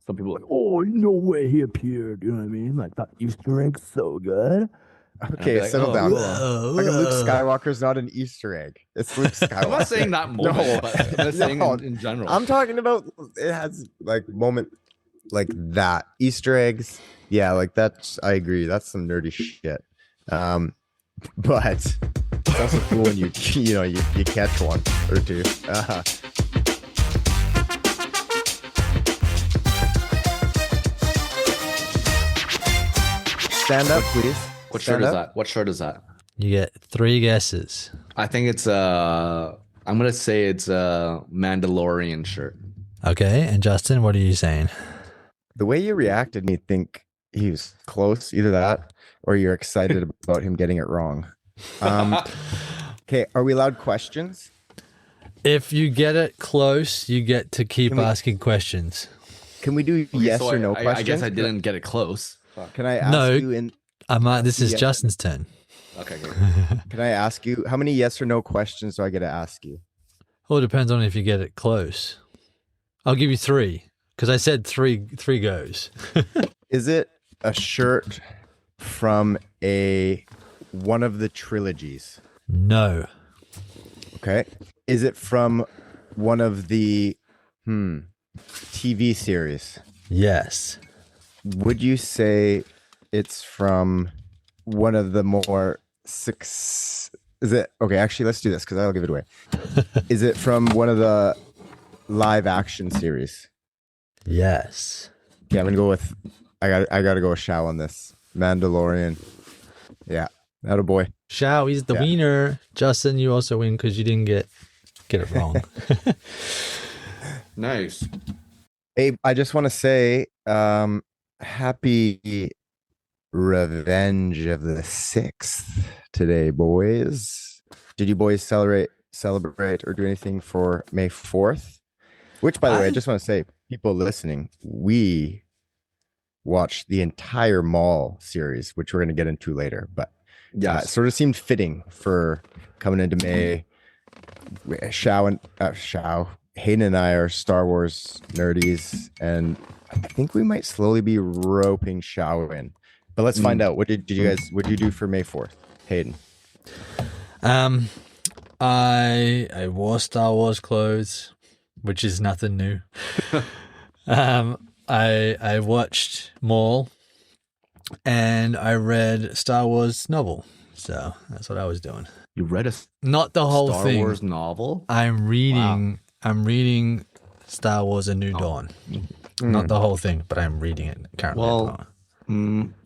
some people are like, oh, no way he appeared. You know what I mean? Like that Easter egg's so good. And I'd be Okay, like, settle oh, down. cool. How come Luke Skywalker's not an Easter egg? It's Luke Skywalker. I'm not saying that moment, No. but I'm just saying No. in general. I'm talking about it has like moment like that. Easter eggs. Yeah, like that's I agree. That's some nerdy shit. But it's also cool when you catch one or two. Stand up, please. What Stand shirt is up. that? What shirt is that? You get 3 guesses. I think it's I'm gonna say it's a Mandalorian shirt. Okay, and Justin, what are you saying? The way you reacted made me think he was close, either that or you're excited about him getting it wrong. Okay, are we allowed questions? If you get it close, you get to keep Can we- asking questions. Can we do Okay, yes so or no I questions? guess I didn't get it close. Can I ask No. you in? This is Yeah. Justin's turn. Okay, good. Can I ask you how many yes or no questions do I get to ask you? Well, it depends on if you get it close. I'll give you 3 because I said three goes. Is it a shirt from one of the trilogies? No. Okay. Is it from one of the TV series? Yes. Would you say it's from one of the more six? Is it okay? Actually, let's do this because I'll give it away. Is it from one of the live action series? Yes. Yeah, I'm gonna go with. I gotta go with Shao on this. Mandalorian. Yeah, that a boy. Shao, he's the Yeah. winner. Justin, you also win because you didn't get it wrong. Nice. Hey, I just want to say, happy Revenge of the 6th today, boys. Did you boys celebrate, or do anything for May 4th? Which, by the way, I just want to say, people listening, we watched the entire Maul series, which we're going to get into later. But yeah, it sort of seemed fitting for coming into May. Hayden and I are Star Wars nerdies, and I think we might slowly be roping Shao in. But let's find out. What did you do for May 4th, Hayden? I wore Star Wars clothes, which is nothing new. I watched Maul, and I read Star Wars novel. So that's what I was doing. You read a Not the whole Star thing. Wars novel? I'm reading Star Wars: A New Dawn. Not the whole thing, but I'm reading it currently. Well,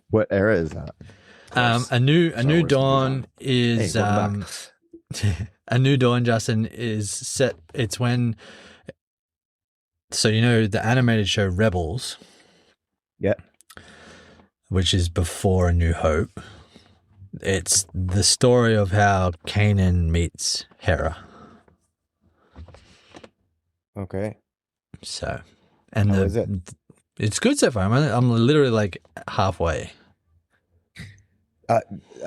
What era is that? A New Wars: Dawn is welcome back. A New Dawn, Justin, is set. It's when. So you know the animated show Rebels, Yeah. which is before A New Hope. It's the story of how Kanan meets Hera. Okay. So, and How is it? it's good so far. I'm literally like halfway.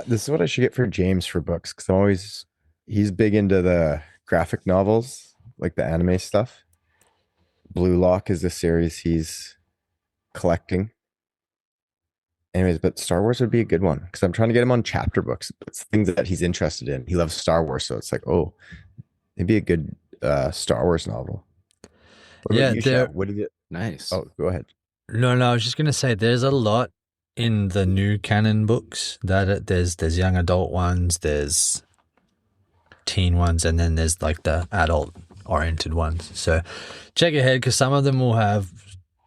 This is what I should get for James for books, because he's big into the graphic novels, like the anime stuff. Blue Lock is the series he's collecting. Anyways, but Star Wars would be a good one because I'm trying to get him on chapter books. It's things that he's interested in. He loves Star Wars, so it's like, oh, it'd be a good Star Wars novel. What about you, Shao? What did it? Nice. Oh, go ahead. No, I was just gonna say there's a lot in the new canon books that there's young adult ones, there's teen ones, and then there's like the adult oriented ones. So check ahead because some of them will have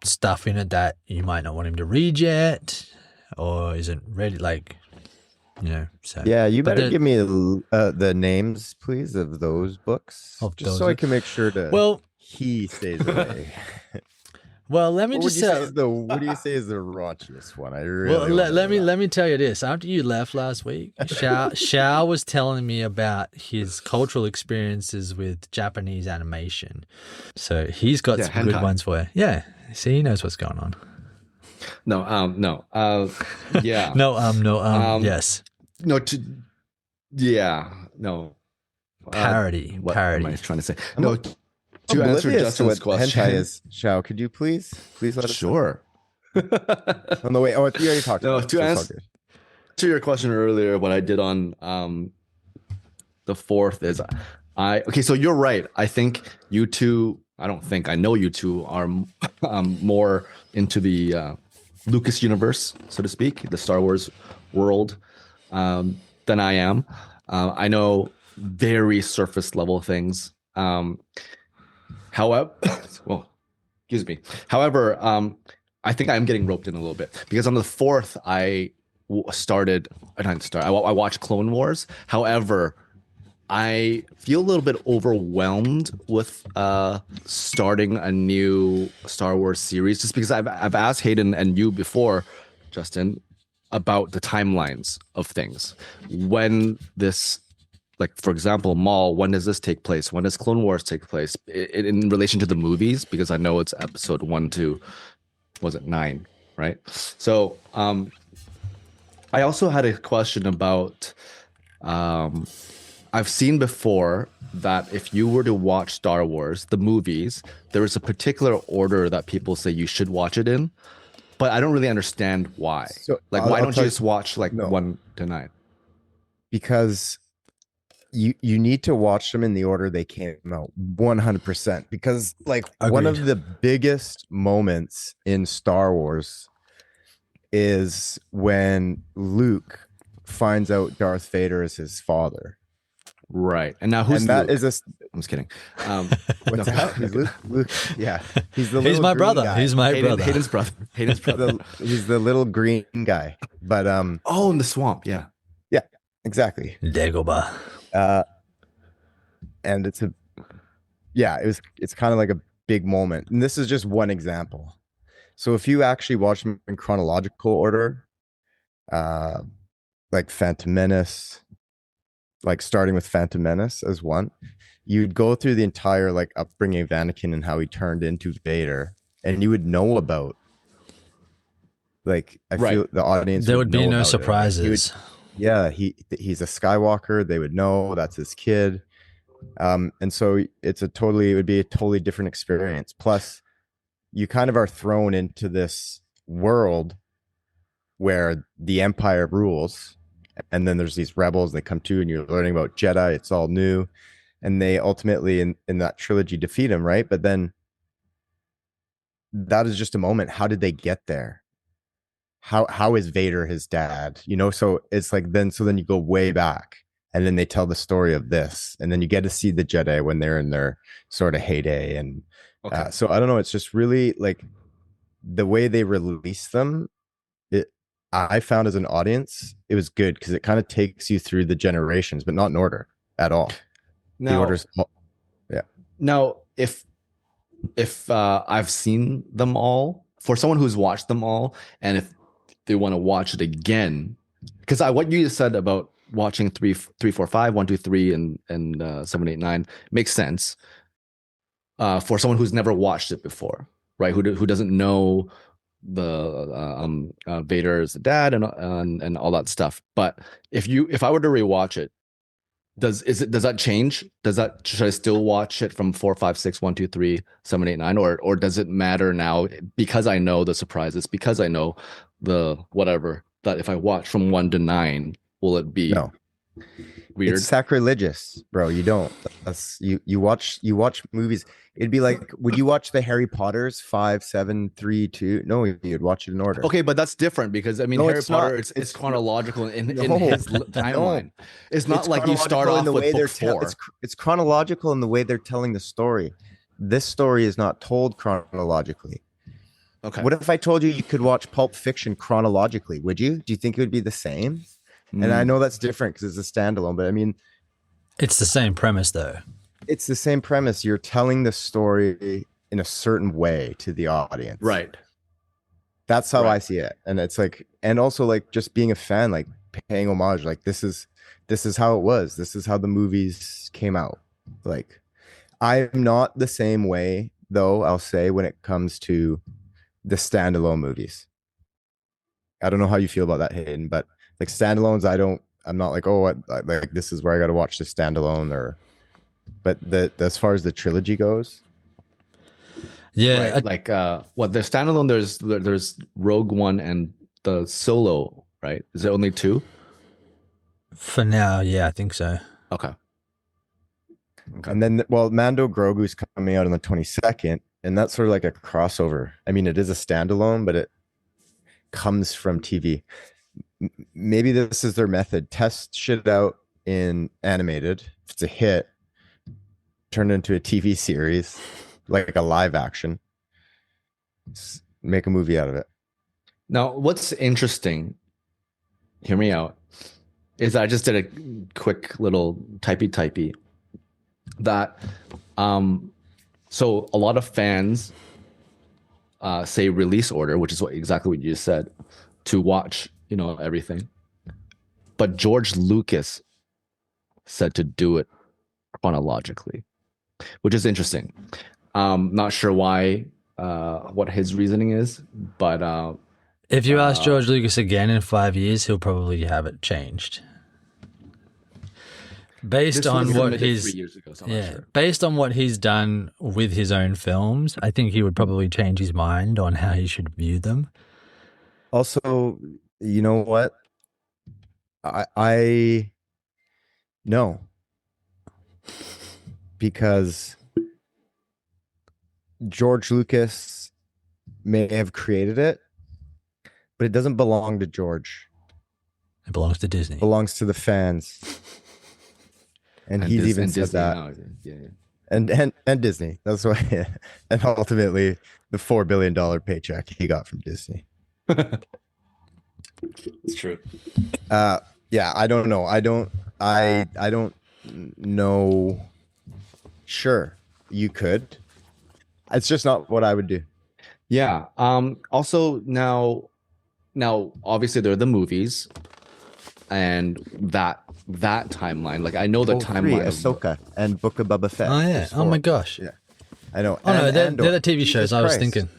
stuff in it that you might not want him to read yet or isn't ready, like, you know. So Yeah, you but better give me the names, please, of those books, Of just those so I books? can make sure to. well, he stays away. let me What would just you say say. is what do you say is the raunchiest one? I really Well, let me tell you this. After you left last week, Shao was telling me about his cultural experiences with Japanese animation. So he's got some good hentai. ones for you. Yeah. See, he knows what's going on. No. Yeah. No, yes. No. Yeah. No. Parody. What Parody. am I trying to say? No. To answer oblivious to Justin's what hentai question. is. Shao, could you please let us know? Sure. Oh, no, wait. Oh, you already talked No, about it, to so it's all answer good. to your question earlier, what I did on the fourth is okay. So you're right. I think you two. I don't think I know you two are more into the Lucas universe, so to speak, the Star Wars world, than I am. I know very surface level things. However, well, excuse me. However, I think I'm getting roped in a little bit because on the fourth, I started. I didn't start. I watched Clone Wars. However, I feel a little bit overwhelmed with starting a new Star Wars series just because I've asked Hayden and you before, Justin, about the timelines of things. When this, like for example, Maul, when does this take place? When does Clone Wars take place in relation to the movies? Because I know it's episode 1 to, was it 9, right? So I also had a question about I've seen before that if you were to watch Star Wars, the movies, there is a particular order that people say you should watch it in, but I don't really understand why. So, like, I'll why don't you tell just watch like no. 1 to 9? Because you need to watch them in the order they came out 100%, because like one Agreed. of the biggest moments in Star Wars is when Luke finds out Darth Vader is his father. Right. And now who's And that Luke? is a I'm just kidding. what's that? Who's Luke? Luke, yeah, he's the He's little my green brother. guy. He's my brother. Hayden's brother. Hayden's brother. He's the little green guy. But Oh, in the swamp. Yeah. exactly. Dagobah. And it's kind of like a big moment. And this is just one example. So if you actually watch them in chronological order, like Phantom Menace, like starting with Phantom Menace as one, you'd go through the entire like upbringing of Anakin and how he turned into Vader, and you would know about, like, I feel the audience There would be know no about it. surprises. Yeah, he's a Skywalker. They would know that's his kid. And so it would be a totally different experience. Plus, you kind of are thrown into this world where the Empire rules, and then there's these rebels. They come to, and you're learning about Jedi. It's all new, and they ultimately in that trilogy defeat him, right? But then that is just a moment. How did they get there? How is Vader his dad? So it's like then you go way back, and then they tell the story of this, and then you get to see the Jedi when they're in their sort of heyday. And so I don't know, it's just really like the way they release them. I found as an audience it was good because it kind of takes you through the generations, but not in order at all. Now, the orders, yeah. Now, if I've seen them all, for someone who's watched them all, and if they want to watch it again, because what you just said about watching 3, 4, 5, 1, 2, 3, and 7, 8, 9 makes sense. For someone who's never watched it before, right? Who doesn't know the Vader's dad and all that stuff. But if I were to rewatch it, does that change? Should I still watch it from 4, 5, 6, 1, 2, 3, 7, 8, 9, or does it matter now because I know the surprises, because I know the whatever, that if I watch from 1 to 9, will it be weird? It's sacrilegious, bro. You don't. You watch movies. It'd be like, would you watch the Harry Potters 5, 7, 3, 2? No, you'd watch it in order. Okay, but that's different because I mean, No, Harry it's Potter, not. it's chronological in No. his timeline. It's not like you start off with book 4. It's chronological in the way they're telling the story. This story is not told chronologically. Okay. What if I told you could watch Pulp Fiction chronologically? Would you? Do you think it would be the same? And I know that's different because it's a standalone, but I mean, It's the same premise, though. it's the same premise. You're telling the story in a certain way to the audience. Right. That's how I see it. And it's like, and also like just being a fan, like paying homage, like this is how it was. This is how the movies came out. Like, I'm not the same way though, I'll say, when it comes to the standalone movies. I don't know how you feel about that, Hayden, but like standalones, I'm not like, oh, like this is where I got to watch the standalone, but as far as the trilogy goes, Yeah, right? Like what the standalone, there's Rogue One and the Solo, right? Is there only two? for now, yeah, I think so. Okay. And then, well, Mando Grogu's coming out on the 22nd, and that's sort of like a crossover. I mean, it is a standalone, but it comes from TV. Maybe this is their method. Test shit out in animated. If it's a hit, turn it into a TV series, like a live action. Make a movie out of it. Now, what's interesting, hear me out, is I just did a quick little typey that so a lot of fans say release order, which is exactly what you just said, to watch, everything. But George Lucas said to do it chronologically, which is interesting. Not sure why, what his reasoning is, but If you ask George Lucas again in 5 years, he'll probably have it changed. Based this on was what submitted he's 3 years ago, so I'm not yeah, sure. based on what he's done with his own films, I think he would probably change his mind on how he should view them. Also, you know what? I no, because George Lucas may have created it, but it doesn't belong to George. It belongs to Disney. It belongs to the fans. And he's even said Disney that. now, yeah. And Disney. That's why. And ultimately, the $4 billion paycheck he got from Disney. It's true. Yeah, I don't know. I don't know. Sure, you could. It's just not what I would do. Yeah. Also now obviously there are the movies and that timeline. Like I know the timeline of Ahsoka and Book of Boba Fett. Oh yeah. There's Oh my 4. gosh. Yeah, I know. Oh no, And they're Andor. the TV shows. Jesus I was Christ. thinking.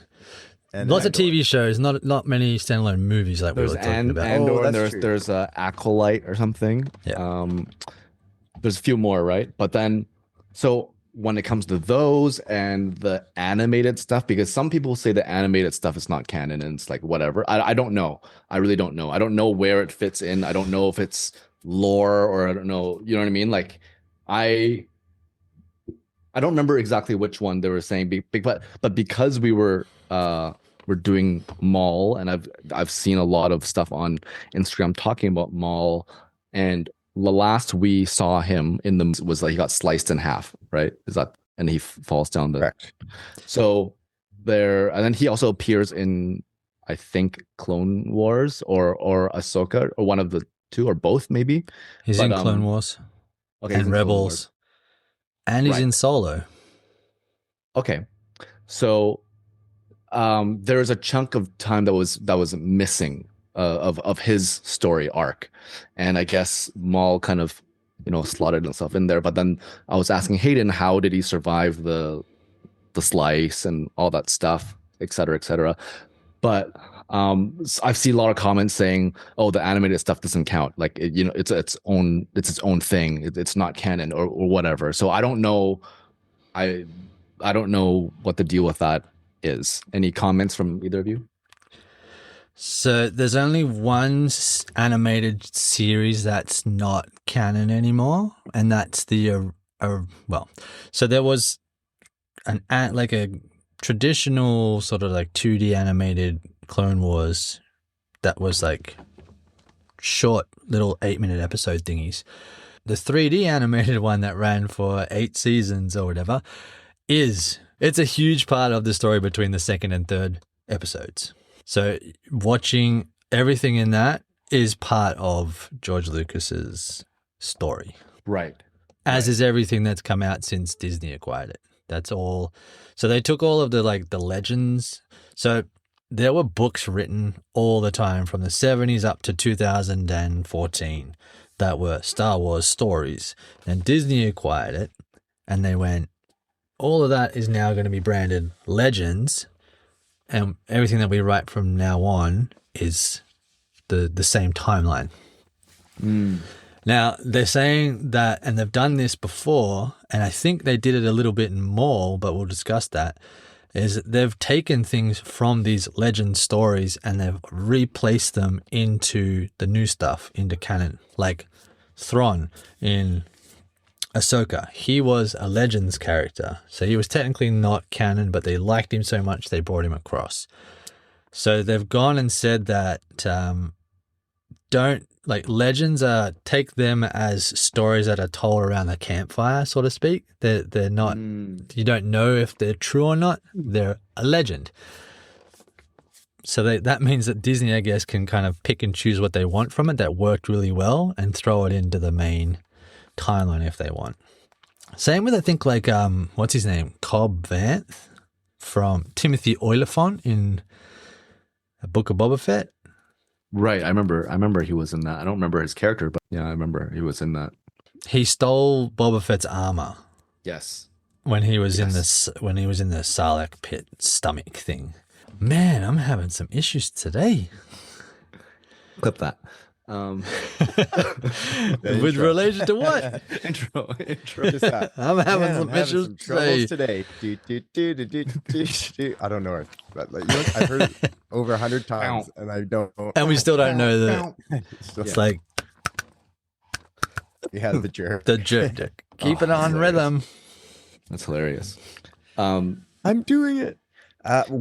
And Lots Andor. of TV shows, not many standalone movies like there's we were talking about. Andor, Oh, and that's true. there's Acolyte or something. Yeah. There's a few more, right? But then so when it comes to those and the animated stuff, because some people say the animated stuff is not canon and it's like whatever. I don't know. I really don't know. I don't know where it fits in. I don't know if it's lore or I don't know. You know what I mean? Like I don't remember exactly which one they were saying, but because we're doing Maul, and I've seen a lot of stuff on Instagram talking about Maul, and the last we saw him in the was like he got sliced in half, right? Is that and he falls down the Correct. so there, and then he also appears in I think Clone Wars or Ahsoka or one of the two or both maybe. He's But, in Clone Wars Okay, he's and in Clone Wars. Rebels, and he's Right. in Solo. Okay, so there's a chunk of time that was missing of his story arc, and I guess Maul kind of slotted himself in there. But then I was asking Hayden, how did he survive the slice and all that stuff, et cetera, et cetera. But I've seen a lot of comments saying, "Oh, the animated stuff doesn't count. Like it's its own thing. It's not canon or whatever." So I don't know. I don't know what the deal with that is. Any comments from either of you? So there's only one animated series that's not canon anymore, and that's the well. So there was like a traditional sort of like 2D animated Clone Wars that was like short little 8-minute episode thingies. The 3D animated one that ran for 8 seasons or whatever it's a huge part of the story between the second and third episodes. So watching everything in that is part of George Lucas's story. Right. As is everything that's come out since Disney acquired it. That's all. So they took all of the legends. So there were books written all the time from the 70s up to 2014 that were Star Wars stories. And Disney acquired it and they went, all of that is now going to be branded legends, and everything that we write from now on is the same timeline. Now, they're saying that, and they've done this before, and I think they did it a little bit more, but we'll discuss that, is they've taken things from these legend stories and they've replaced them into the new stuff, into canon. Like Thrawn in Ahsoka, he was a Legends character, so he was technically not canon, but they liked him so much they brought him across. So they've gone and said that don't like Legends take them as stories that are told around the campfire, so to speak. They're not. You don't know if they're true or not. They're a legend. So that means that Disney, I guess, can kind of pick and choose what they want from it that worked really well and throw it into the main timeline if they want. Same with, I think, like what's his name, Cobb Vanth from Timothy Olyphant in A Book of Boba Fett. Right. I remember he was in that. I don't remember his character, but yeah, I remember he was in that. He stole Boba Fett's armor Yes. when he was in the Sarlacc pit stomach thing. Man, I'm having some issues today. Clip that. With relation to what? Intro. Just that. I'm having Man, some I'm having issues some troubles today. I don't know it, but like, I've heard it over 100 times, and I don't. And we still don't know that. It's like he has the jerk. the jerk. Keep it on rhythm. That's hilarious. I'm doing it.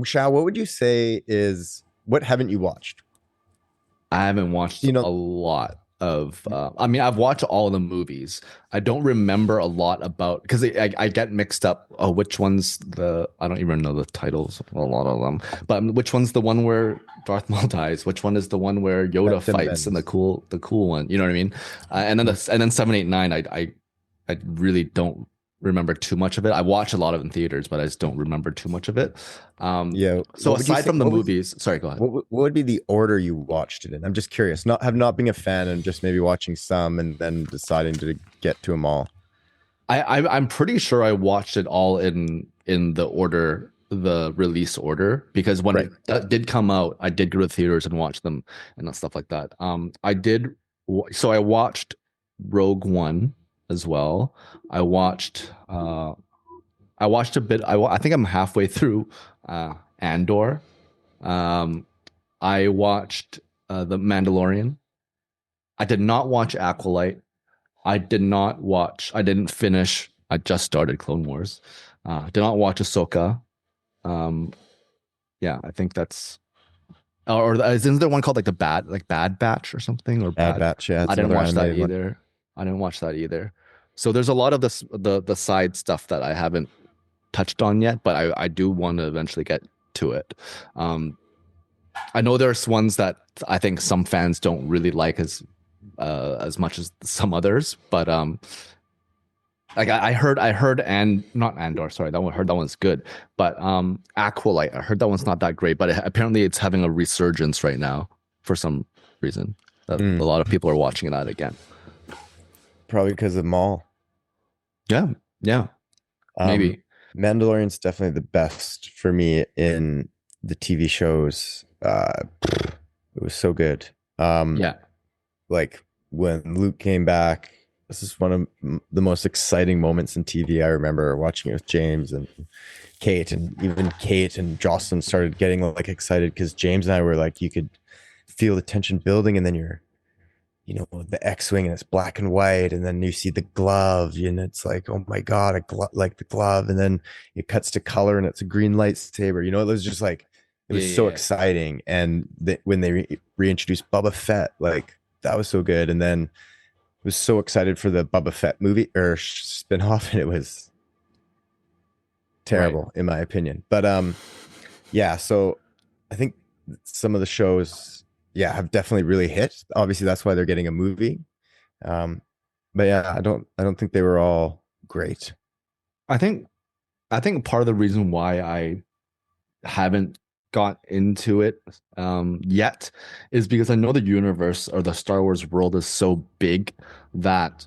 Shao, what would you say is what haven't you watched? I haven't watched a lot of. I mean, I've watched all the movies. I don't remember a lot about because I get mixed up. Oh, which one's the? I don't even know the titles of a lot of them. But which one's the one where Darth Maul dies? Which one is the one where Yoda fights and the cool one? You know what I mean? And then 789. I really don't remember too much of it. I watch a lot of it in theaters, but I just don't remember too much of it. Yeah. So aside from the movies, sorry, go ahead. What would be the order you watched it in? I'm just curious. Not being a fan and just maybe watching some and then deciding to get to them all. I'm pretty sure I watched it all in the order, the release order, because when it did come out, I did go to theaters and watch them and stuff like that. So I watched Rogue One as well. I watched a bit. I think I'm halfway through Andor. I watched The Mandalorian. I did not watch Acolyte. I didn't finish. I just started Clone Wars. Did not watch Ahsoka. Yeah, I think that's. Or isn't there one called like Bad Batch or something, or Bad Batch? Yeah, I didn't watch that either. I didn't watch that either. So there's a lot of the side stuff that I haven't touched on yet, but I do want to eventually get to it. I know there's ones that I think some fans don't really like as much as some others, but like I heard and not Andor, sorry, that one's good, but Acolyte, I heard that one's not that great, but apparently it's having a resurgence right now for some reason. A lot of people are watching that again. Probably because of Maul. Yeah, maybe. Mandalorian's definitely the best for me in the TV shows. It was so good. Like when Luke came back, this is one of the most exciting moments in TV. I remember watching it with James and Kate, and even Kate and Jocelyn started getting like excited because James and I were like, you could feel the tension building, and then you're, the X-Wing and it's black and white, and then you see the glove and it's like, oh my God, like the glove. And then it cuts to color and it's a green lightsaber. It was just like, it was so exciting. And when they reintroduced Boba Fett, like that was so good. And then I was so excited for the Boba Fett movie or spinoff, and it was terrible in my opinion. But so I think some of the shows have definitely really hit. Obviously that's why they're getting a movie. But yeah, I don't think they were all great. I think part of the reason why I haven't got into it yet is because I know the universe or the Star Wars world is so big that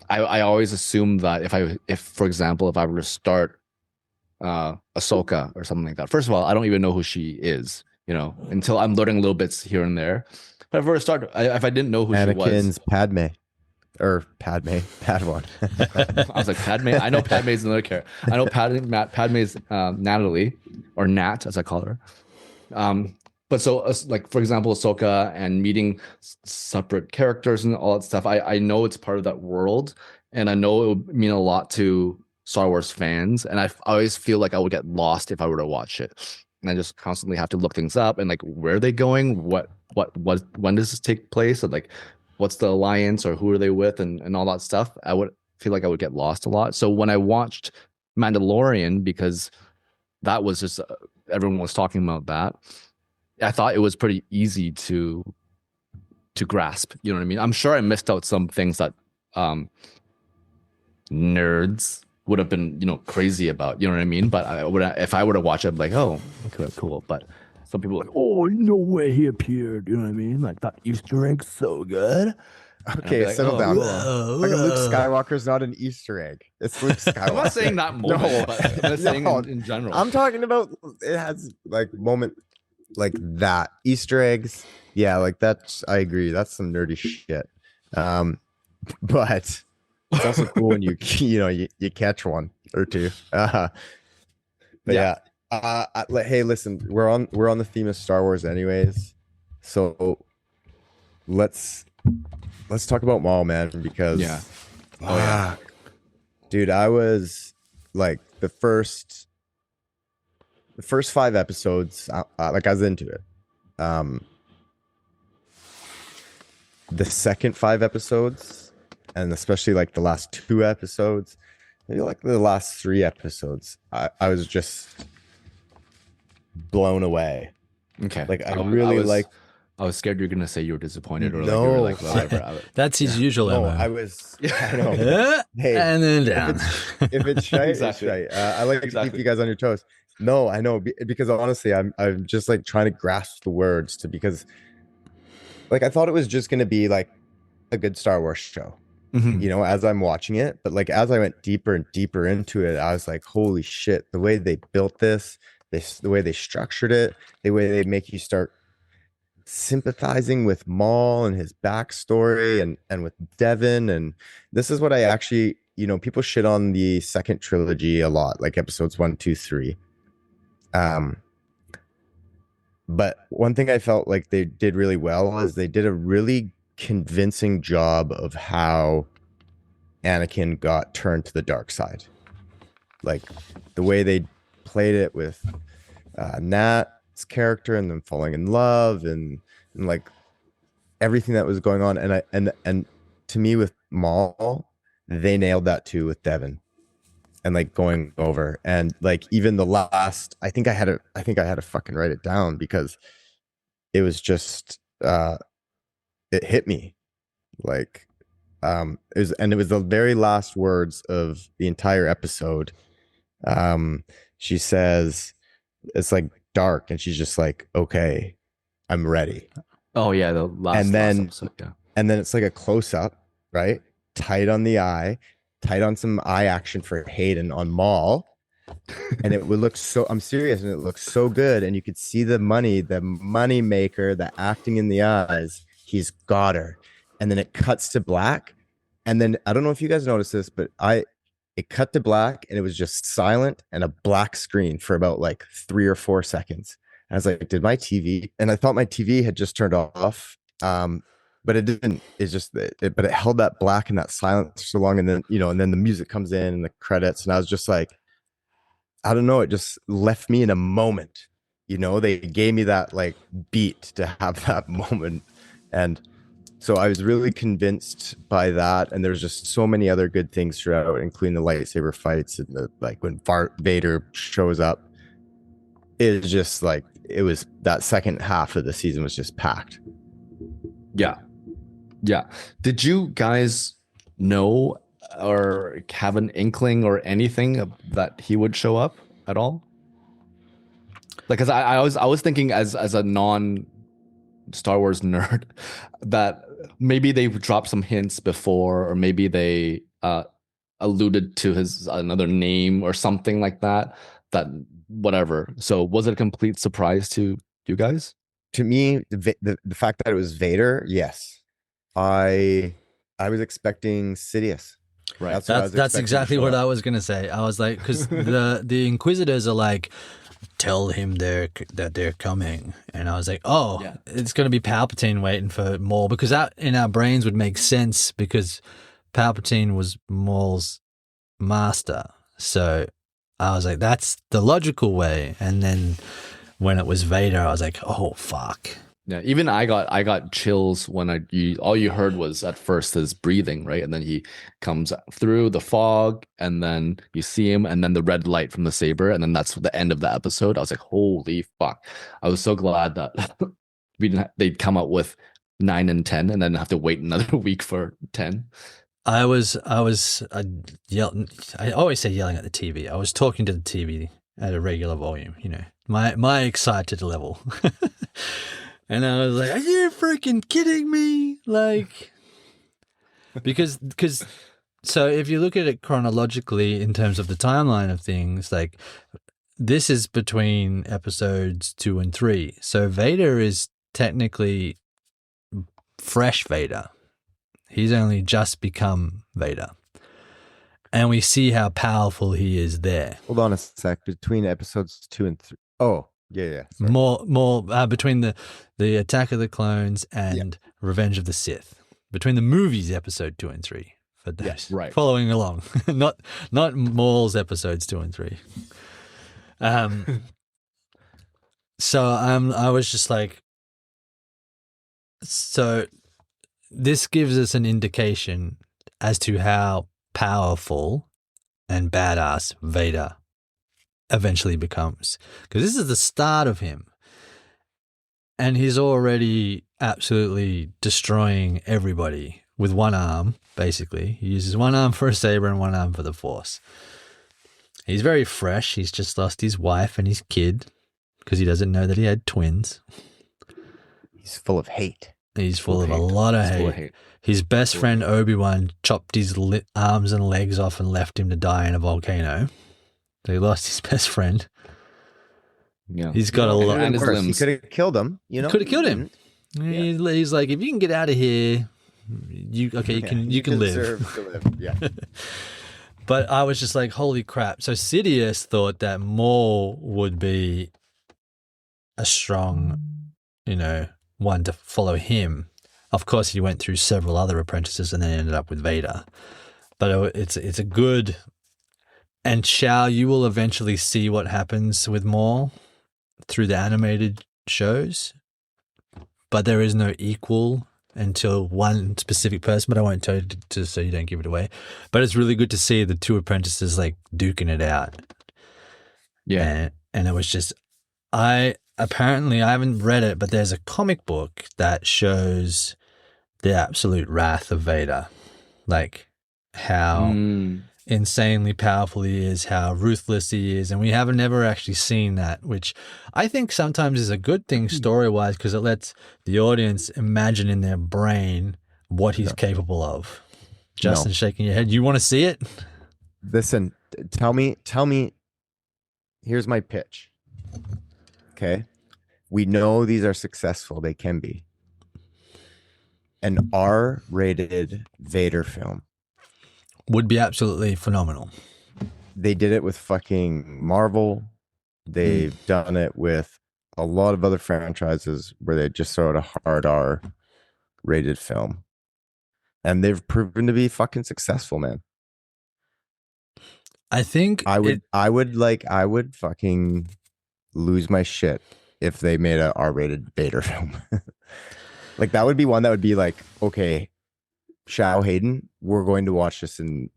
I always assume that if for example, if I were to start Ahsoka or something like that, first of all, I don't even know who she is, until I'm learning little bits here and there. But if I didn't know who she was, Anakin's Padme. or Padme, Padawan. I was like, Padme. I know Padme's another character. I know Padme's Natalie, or Nat, as I call her. But so, like for example, Ahsoka and meeting separate characters and all that stuff. I know it's part of that world, and I know it would mean a lot to Star Wars fans. And I always feel like I would get lost if I were to watch it, and I just constantly have to look things up and like where are they going, what, when does this take place, and like what's the alliance or who are they with, and all that stuff. I would feel like I would get lost a lot. So when I watched Mandalorian, because that was just everyone was talking about that, I thought it was pretty easy to grasp. You know what I mean? I'm sure I missed out some things that nerds would have been, crazy about. You know what I mean? But I would, if I were to watch it, I'd be like, oh, okay, cool. But some people are like, Oh, no way he appeared. You know what I mean? Like that Easter egg so good. Okay, like, settle oh, down. whoa, Like Luke whoa. Skywalker's not an Easter egg. It's Luke Skywalker. I'm not saying that moment, No. but I'm just saying No. in general. I'm talking about it has like moment like that. Easter eggs. Yeah, like that's I agree. That's some nerdy shit. But it's also cool when you catch one or two. But yeah. Hey, listen, we're on the theme of Star Wars anyways. So let's talk about Maul, man, because dude, I was like the first 5 episodes, like I was into it. The second 5 episodes, and especially like the last 2 episodes, maybe like the last 3 episodes, I was just blown away. Okay. Like I really like. I was scared you're gonna say you were disappointed, or like you No. were like whatever. That's his usual No, MO. I was. I know. Hey, and then down. if it's shite, Exactly. it's shite. I like to keep Exactly. you guys on your toes. No, I know because honestly, I'm just like trying to grasp the words because, like, I thought it was just gonna be like a good Star Wars show, Mhm. as I'm watching it. But like as I went deeper and deeper into it, I was like, holy shit! The way they built this, the way they structured it, the way they make you start sympathizing with Maul and his backstory and with Devin. And this is what I actually, people shit on the second trilogy a lot, like episodes 1, 2, 3. But one thing I felt like they did really well is they did a really convincing job of how Anakin got turned to the dark side. Like the way they played it with Nat's character and them falling in love and like everything that was going on. And to me with Maul, they nailed that too with Devin and like going over and like even the last, I think I had to fucking write it down because it was just it hit me like it was the very last words of the entire episode. She says it's like dark and she's just like, okay, I'm ready. Oh yeah, the last episode, yeah. And then it's like a close up, right? Tight on the eye, tight on some eye action for Hayden on Maul. And it would look so, I'm serious, and it looks so good. And you could see the money maker, the acting in the eyes. He's got her. And then it cuts to black. And then I don't know if you guys noticed this, but it cut to black and it was just silent and a black screen for about like 3 or 4 seconds. And I was like, did my TV? And I thought my TV had just turned off. But it didn't. It's just but it held that black and that silence so long. And then, and then the music comes in and the credits. And I was just like, I don't know. It just left me in a moment. They gave me that like beat to have that moment. And so I was really convinced by that. And there's just so many other good things throughout, including the lightsaber fights and the, like when Vader shows up. It's just like, it was that second half of the season was just packed. Yeah. Did you guys know or have an inkling or anything that he would show up at all? Like, cause I was thinking as a non Star Wars nerd that maybe they dropped some hints before, or maybe they alluded to his another name or something like that. That whatever. So was it a complete surprise to you guys? To me, the fact that it was Vader, yes. I I was expecting Sidious. Right. That's what I was That's expecting to exactly show what up. I was gonna say. I was like, because the Inquisitors are like, tell him that they're coming, and I was like, oh, Yeah. it's gonna be Palpatine waiting for Maul, because that in our brains would make sense because Palpatine was Maul's master. So I was like, that's the logical way. And then when it was Vader, I was like, oh fuck. Yeah, even I got chills when all you heard was at first his breathing, right? And then he comes through the fog, and then you see him, and then the red light from the saber, and then that's the end of the episode. I was like, holy fuck. I was so glad that they'd come out with 9 and 10 and then have to wait another week for 10. I yelling. I always say yelling at the TV. I was talking to the TV at a regular volume, you know, my excited level. And I was like, are you freaking kidding me? Like, because so if you look at it chronologically in terms of the timeline of things, like this is between episodes 2 and 3. So Vader is technically fresh Vader. He's only just become Vader. And we see how powerful he is there. Hold on a sec. Between episodes 2 and 3. Oh, yeah. Sorry. More between the Attack of the Clones and Revenge of the Sith. Between the movies, episode 2 and 3. For those Yes, right. following along, not Maul's episodes 2 and 3. So I was just like, so this gives us an indication as to how powerful and badass Vader eventually becomes, because this is the start of him, and he's already absolutely destroying everybody with one arm. Basically, he uses one arm for a saber and one arm for the Force. He's very fresh. He's just lost his wife and his kid because he doesn't know that he had twins. He's full of hate. He's full of a lot of hate. His best friend Obi-Wan chopped his arms and legs off and left him to die in a volcano. So he lost his best friend. Yeah. He's got a lot. And his He limbs. could have killed him. You know, Could have killed him. He's like, if you can get out of here, you can live. Deserve to live. Yeah. But I was just like, holy crap. So Sidious thought that Maul would be a strong, one to follow him. Of course, he went through several other apprentices and then ended up with Vader. But it's a good... And Shao, you will eventually see what happens with Maul through the animated shows. But there is no equal until one specific person, but I won't tell you so you don't give it away. But it's really good to see the two apprentices like duking it out. Yeah. And it was just, I haven't read it, but there's a comic book that shows the absolute wrath of Vader. Like how insanely powerful he is, how ruthless he is. And we haven't never actually seen that, which I think sometimes is a good thing story-wise because it lets the audience imagine in their brain what he's capable of. Justin shaking your head. You want to see it? Listen, tell me, here's my pitch. Okay. We know these are successful. They can be. An R-rated Vader film. Would be absolutely phenomenal. They did it with fucking Marvel. They've done it with a lot of other franchises where they just throw out a hard R-rated film. And they've proven to be fucking successful, man. I think I would fucking lose my shit if they made a R-rated Vader film. Like that would be one that would be like, okay, Shao, Hayden, we're going to watch this in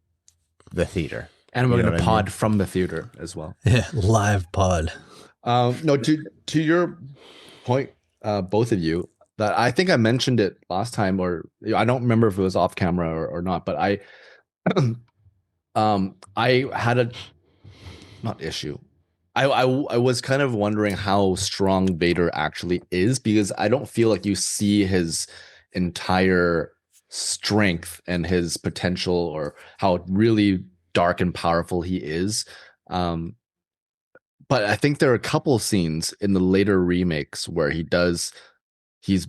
the theater. And we're going to pod from the theater as well. Yeah, live pod. No, to your point, both of you, that I think I mentioned it last time, or I don't remember if it was off camera or not, but I had a not issue. I was kind of wondering how strong Vader actually is, because I don't feel like you see his entire strength and his potential, or how really dark and powerful he is. But I think there are a couple scenes in the later remakes where he's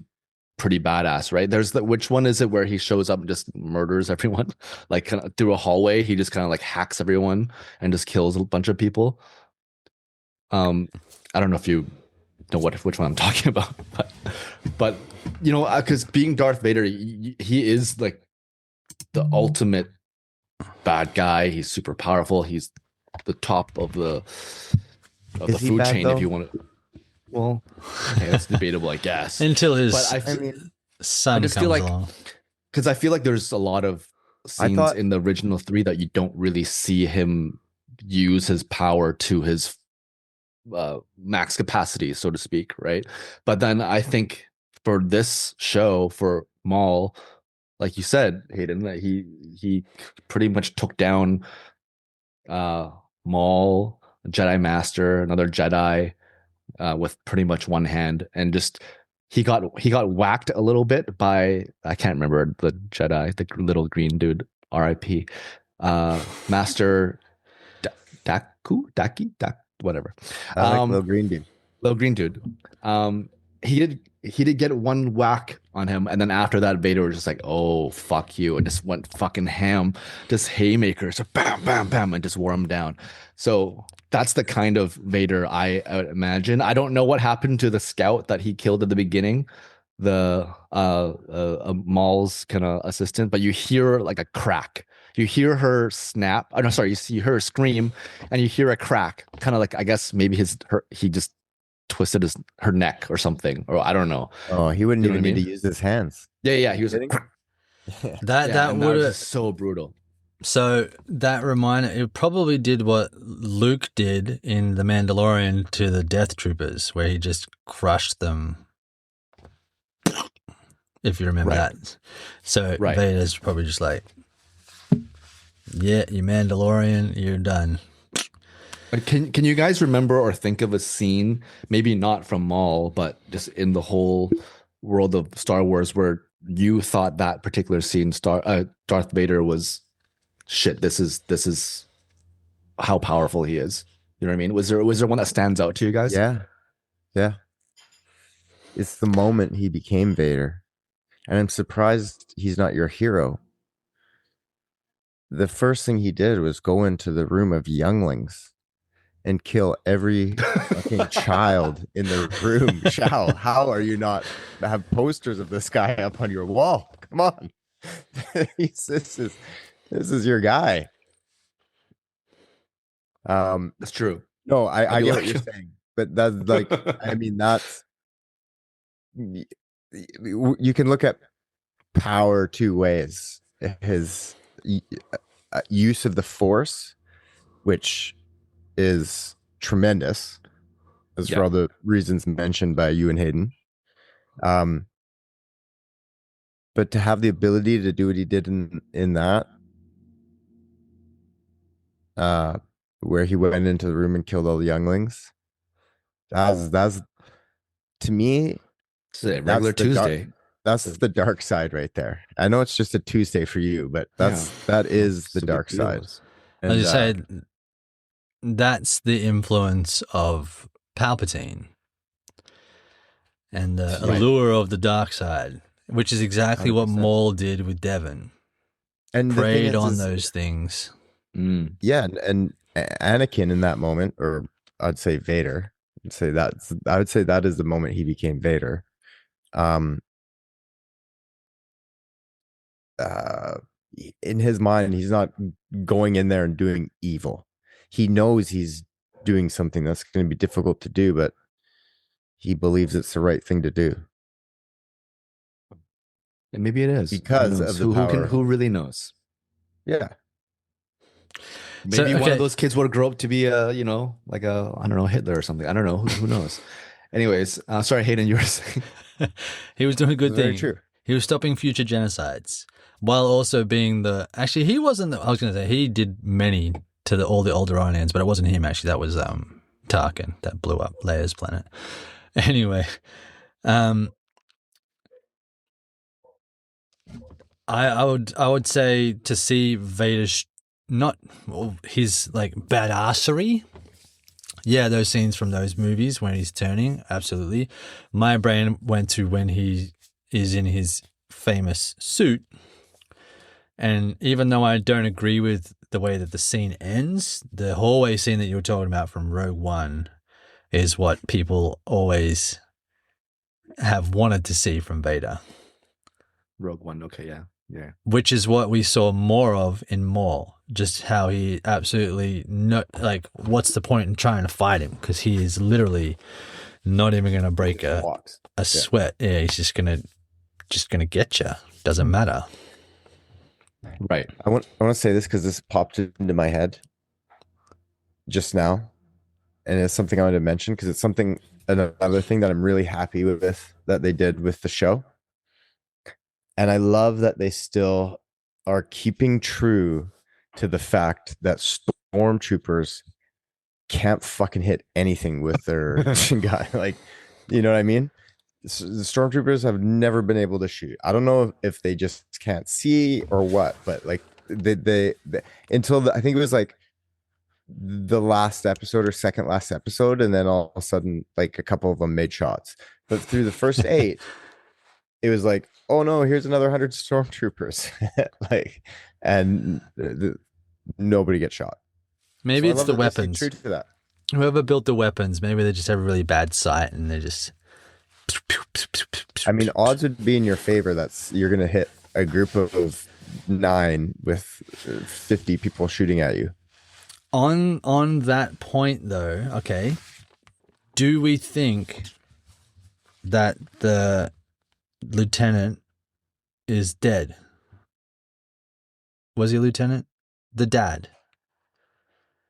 pretty badass, right? There's which one is it where he shows up and just murders everyone, like kind of through a hallway? He just kind of like hacks everyone and just kills a bunch of people. I don't know if you know which one I'm talking about, but you know, because being Darth Vader, he is like the ultimate bad guy. He's super powerful. He's the top of the food chain, though? If you want to. Well, okay, that's debatable, I guess. Until his son just comes feel like, along. because I feel like there's a lot of scenes in the original 3 that you don't really see him use his power to his max capacity, so to speak, right? But then I think for this show, for Maul, like you said, Hayden, that he pretty much took down Maul, Jedi Master, another Jedi, with pretty much one hand, and just he got whacked a little bit by, I can't remember the Jedi, the little green dude, R.I.P. Master Daki, whatever. Little green dude. Little green dude. He did get one whack on him, and then after that, Vader was just like, "Oh, fuck you," and just went fucking ham, just haymakers, bam, bam, bam, and just wore him down. So that's the kind of Vader I would imagine. I don't know what happened to the scout that he killed at the beginning, the Maul's kind of assistant, but you hear like a crack. You hear her snap. Oh no, sorry, you see her scream, and you hear a crack, kind of like, I guess maybe he just twisted her neck or something, or I don't know. Oh, he wouldn't even need to use his hands. Yeah, he was like, that would have so brutal. So that it probably did what Luke did in The Mandalorian to the Death Troopers, where he just crushed them. If you remember that. So Vader's probably just like, yeah, you Mandalorian, you're done. Can you guys remember or think of a scene, maybe not from Maul, but just in the whole world of Star Wars, where you thought that particular scene, Darth Vader was shit? This is how powerful he is. You know what I mean? Was there one that stands out to you guys? Yeah. It's the moment he became Vader, and I'm surprised he's not your hero. The first thing he did was go into the room of younglings and kill every fucking child in the room. Shao, how are you not have posters of this guy up on your wall? Come on. This is your guy. That's true. No, I get what you're saying, but that's like, I mean, that's, you can look at power two ways. His use of the Force, which is tremendous, as for all the reasons mentioned by you and Hayden. But to have the ability to do what he did in that, where he went into the room and killed all the younglings, that's to me, it's a regular Tuesday. That's the dark side right there. I know it's just a Tuesday for you, but that is the dark side. And, as you say, that's the influence of Palpatine and the allure of the dark side, which is exactly 100%. What Maul did with Devon. And preyed on those things. Yeah, and Anakin in that moment, or I'd say Vader, I would say that is the moment he became Vader. In his mind, he's not going in there and doing evil. He knows he's doing something that's going to be difficult to do, but he believes it's the right thing to do. And maybe it is because of the power. Who really knows? Yeah. Maybe one of those kids would grow up to be like a, I don't know, Hitler or something. I don't know. Who knows? Anyways, sorry, Hayden, you were saying. He was doing a good thing. Very true. He was stopping future genocides while also being he wasn't I was going to say he did many to all the older Iranians, but it wasn't him actually. That was Tarkin that blew up Leia's planet. Anyway, I would say to see Vader's his like badassery. Yeah, those scenes from those movies when he's turning, absolutely. My brain went to when he is in his famous suit. And even though I don't agree with the way that the scene ends, the hallway scene that you were talking about from Rogue One is what people always have wanted to see from Vader. Rogue One. Okay, yeah. Yeah. Which is what we saw more of in Maul. Just how he absolutely what's the point in trying to fight him? Because he is literally not even going to break a sweat. Yeah, he's just gonna get you. Doesn't matter. Right. I want to say this because this popped into my head just now, and it's something I wanted to mention because it's another thing that I'm really happy with that they did with the show. And I love that they still are keeping true to the fact that stormtroopers can't fucking hit anything with their gun. Like, you know what I mean? The stormtroopers have never been able to shoot. I don't know if they just can't see or what, but like they until I think it was like the last episode or second last episode, and then all of a sudden like a couple of them made shots. But through the first 8, it was like, oh no, here's another 100 stormtroopers. And nobody gets shot. Maybe it's the weapons. True to that. Whoever built the weapons, maybe they just have a really bad sight and they just. I mean, odds would be in your favor that you're going to hit a group of 9 with 50 people shooting at you. On that point, though, okay, do we think that the lieutenant is dead? Was he a lieutenant? The dad.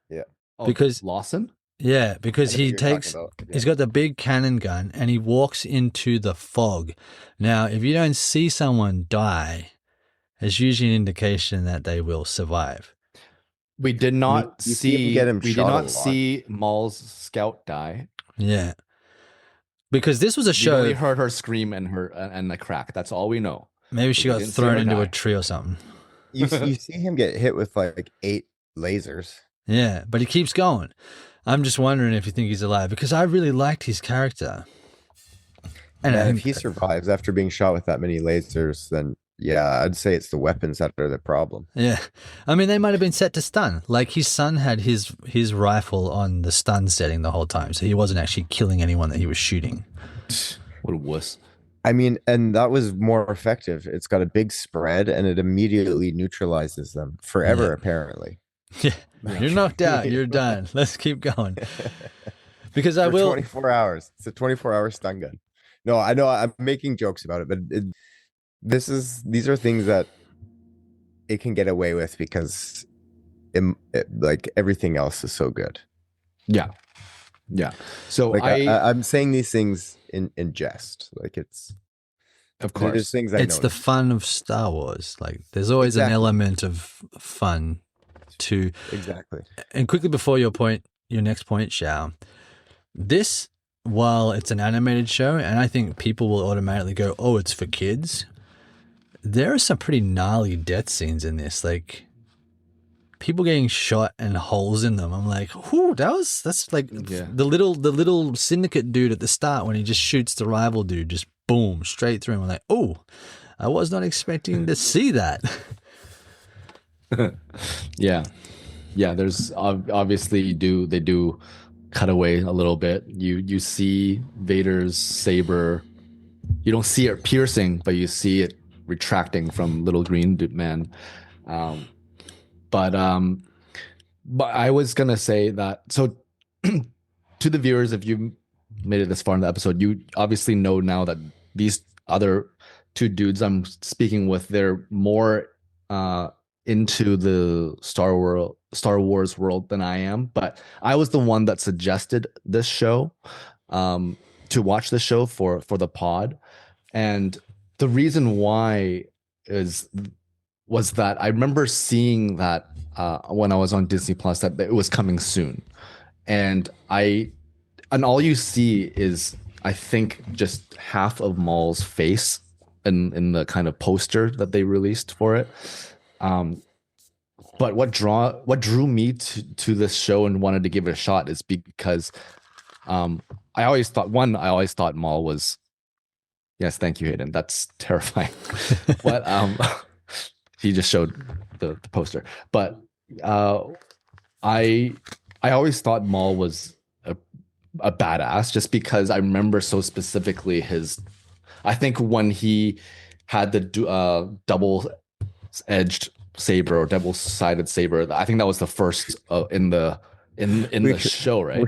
Yeah. Because Lawson? Yeah, because he takes he's got the big cannon gun and he walks into the fog. Now, if you don't see someone die, it's usually an indication that they will survive. We did not see Maul's scout die. Yeah. Because this was a show. We heard her scream and the crack. That's all we know. Maybe she got thrown into a tree or something. You see him get hit with like 8 lasers. Yeah, but he keeps going. I'm just wondering if you think he's alive because I really liked his character. And if he survives after being shot with that many lasers, then yeah, I'd say it's the weapons that are the problem. Yeah. I mean, they might have been set to stun. Like his son had his rifle on the stun setting the whole time, so he wasn't actually killing anyone that he was shooting. What a wuss. I mean, and that was more effective. It's got a big spread and it immediately neutralizes them forever, apparently. Yeah. You're knocked out. You're done. Let's keep going. Because I will. 24 hours. It's a 24-hour stun gun. No, I know I'm making jokes about it, but these are things that it can get away with because like everything else is so good. Yeah. Yeah. So like I'm saying these things in jest. Like it's, of course, there's things it's the fun of Star Wars. Like there's always an element of fun to exactly. And quickly before your next point, Shao, this, while it's an animated show, and I think people will automatically go, "Oh, it's for kids." There are some pretty gnarly death scenes in this, like people getting shot and holes in them. I'm like, "Whoo, that's like the little syndicate dude at the start when he just shoots the rival dude, just boom straight through him." I'm like, "Oh, I was not expecting to see that." Yeah. There's obviously they do cut away a little bit. You see Vader's saber. You don't see it piercing, but you see it retracting from little green man. But I was gonna say that. So to the viewers, if you made it this far in the episode, you obviously know now that these other 2 dudes I'm speaking with, they're more into the Star Wars world than I am, but I was the one that suggested this show, to watch the show for the pod, and the reason why was that I remember seeing that when I was on Disney Plus that it was coming soon, and all you see is I think just half of Maul's face in the kind of poster that they released for it. But what drew me to this show and wanted to give it a shot is because I always thought Maul was Yes, thank you, Hayden. That's terrifying. But he just showed the poster. But I always thought Maul was a badass just because I remember so specifically his. I think when he had the double-edged saber or double-sided saber, I think that was the first in the show, right?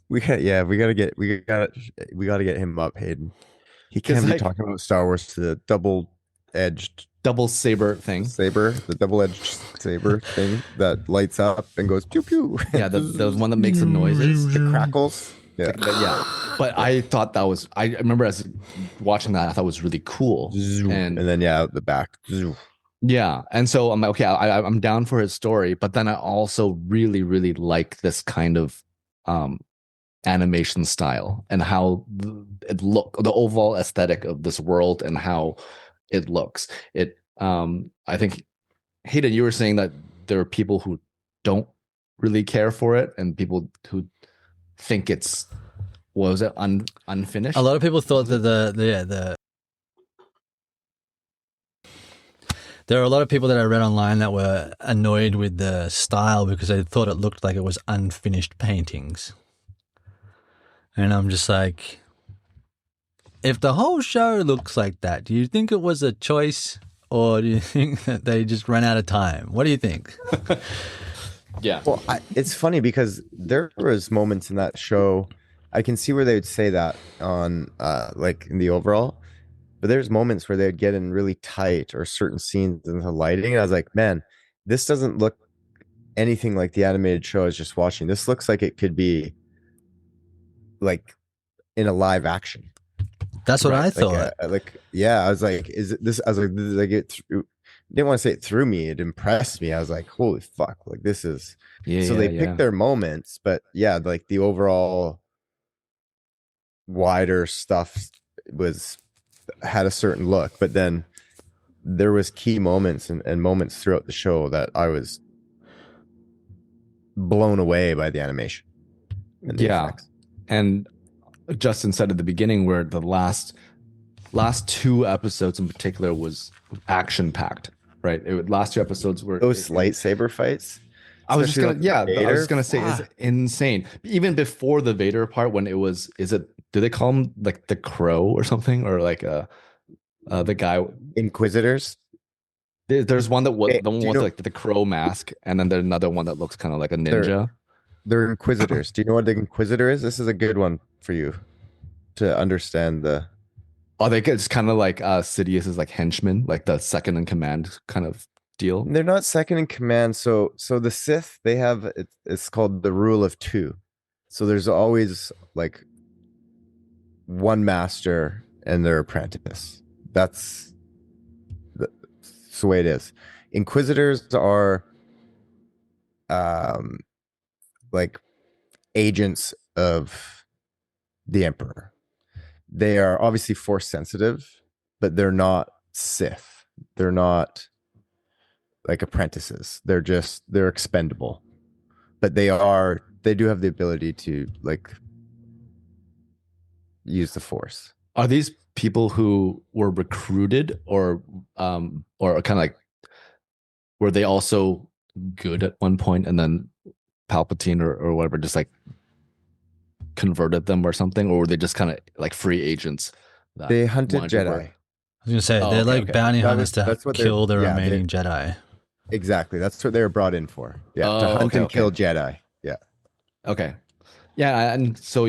We got we gotta get him up, Hayden. He 'Cause, can't be like, talking about Star Wars to the double-edged double saber thing. saber, the double-edged saber thing that lights up and goes pew pew. Yeah, the one that makes the noises. The crackles. Yeah. But I thought that was. I remember as watching that, I thought it was really cool. And then out the back. Yeah, and so I'm like, okay, I'm down for his story, but then I also really, really like this kind of animation style and how the overall aesthetic of this world and how it looks. I think, Hayden, you were saying that there are people who don't really care for it and people who think it's unfinished. A lot of people thought that there are a lot of people that I read online that were annoyed with the style because they thought it looked like it was unfinished paintings. And I'm just like, if the whole show looks like that, do you think it was a choice or do you think that they just ran out of time? What do you think? Yeah. Well, it's funny because there was moments in that show, I can see where they would say that on like in the overall, but there's moments where they'd get in really tight or certain scenes in the lighting. And I was like, man, this doesn't look anything like the animated show I was just watching. This looks like it could be like in a live action. That's what I thought. I was like, is it this? I was like, it didn't want to say it threw me. It impressed me. I was like, holy fuck, like this is. Yeah. So they picked their moments, but yeah, like the overall wider stuff had a certain look, but then there was key moments and moments throughout the show that I was blown away by the animation. And the effects. And Justin said at the beginning where the last two episodes in particular was action packed, right? Last two episodes were those lightsaber fights. I was gonna say it's insane. Even before the Vader part, when it was, do they call him like the Crow or something, or like the guy Inquisitors? There's one that was the one with like the Crow mask, and then there's another one that looks kind of like a ninja. They're Inquisitors. Do you know what the Inquisitor is? This is a good one for you to understand the. Oh, they get kind of like Sidious's like henchmen, like the second in command kind of deal. They're not second in command. So the Sith, they have it's called the rule of two. So there's always like one master and their apprentice. That's the way it is. Inquisitors are like agents of the Emperor. They are obviously force sensitive, but they're not Sith. They're not like apprentices. They're expendable. But they do have the ability to like use the force. Are these people who were recruited or kind of like, were they also good at one point and then Palpatine or whatever just like converted them or something, or were they just kind of like free agents? They hunted Jedi. I was gonna say they're like bounty hunters to kill the remaining Jedi. Exactly, that's what they were brought in for. Yeah, to hunt and kill Jedi. Yeah. Okay. Yeah, and so